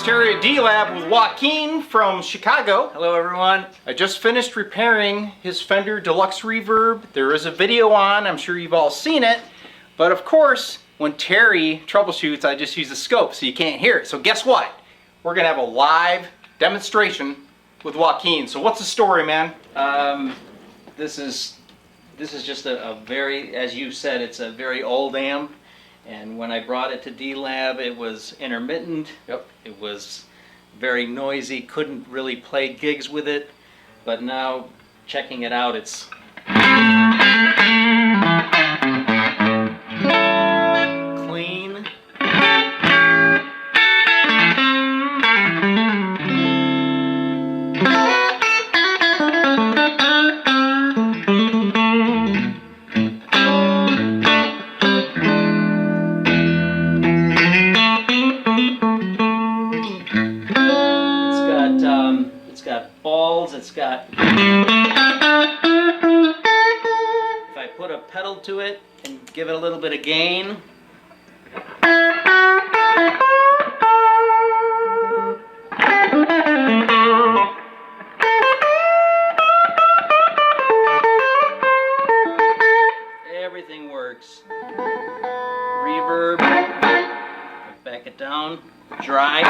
it's Terry at D-Lab with Joaquin from Chicago. Hello everyone. I just finished repairing his Fender Deluxe Reverb. There is a video on, I'm sure you've all seen it. But of course, when Terry troubleshoots, I just use the scope so you can't hear it. So guess what? We're gonna have a live demonstration with Joaquin. So what's the story, man? This is just a very, as you said, it's a very old amp. And when I brought it to D-Lab, it was intermittent. Yep. It was very noisy, couldn't really play gigs with it. But now, checking it out, it's clean. It's got balls, it's got... If I put a pedal to it and give it a little bit of gain, everything works. Reverb, back it down, dry.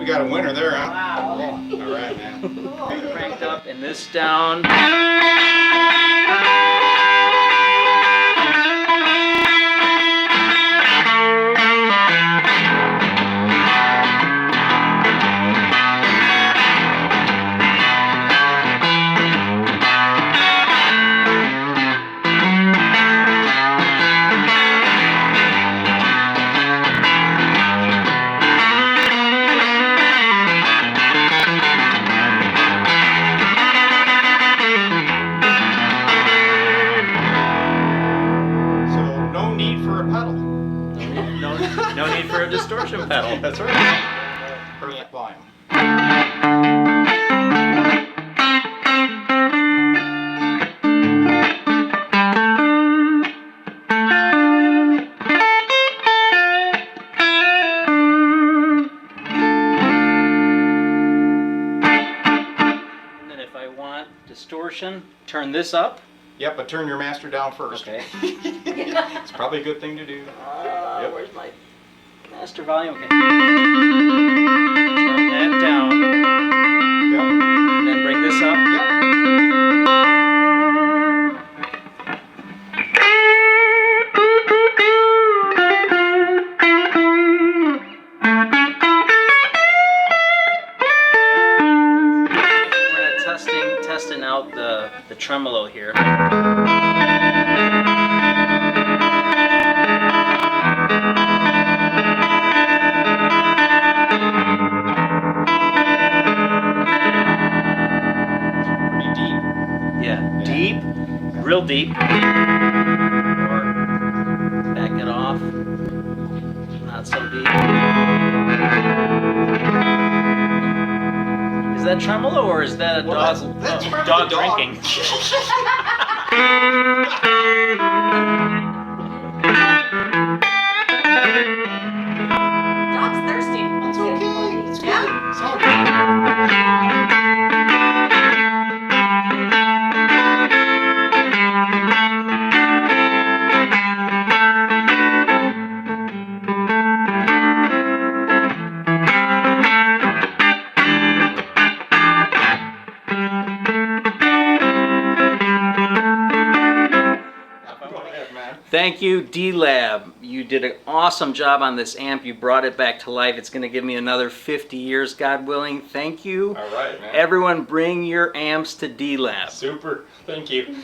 Got a winner there, huh? Wow. All right, man. Cool. Cranked up and this down. No need for a distortion pedal. That's right. Perfect volume. And then if I want distortion, turn this up. Yep, but turn your master down first. Okay. It's probably a good thing to do. Yep. Where's my master volume? Okay. Turn that down. Yep. And then bring this up. Yep. testing out the tremolo here. real deep, or back it off, not so deep. Is that tremolo or is that a dog? That's from Dog the dog. drinking. Dog's thirsty. It's okay. It's good. Yeah. It's all good. Go ahead, man. Thank you, D-Lab. You did an awesome job on this amp. You brought it back to life. It's going to give me another 50 years, God willing. Thank you. All right, man. Everyone, bring your amps to D-Lab. Super. Thank you.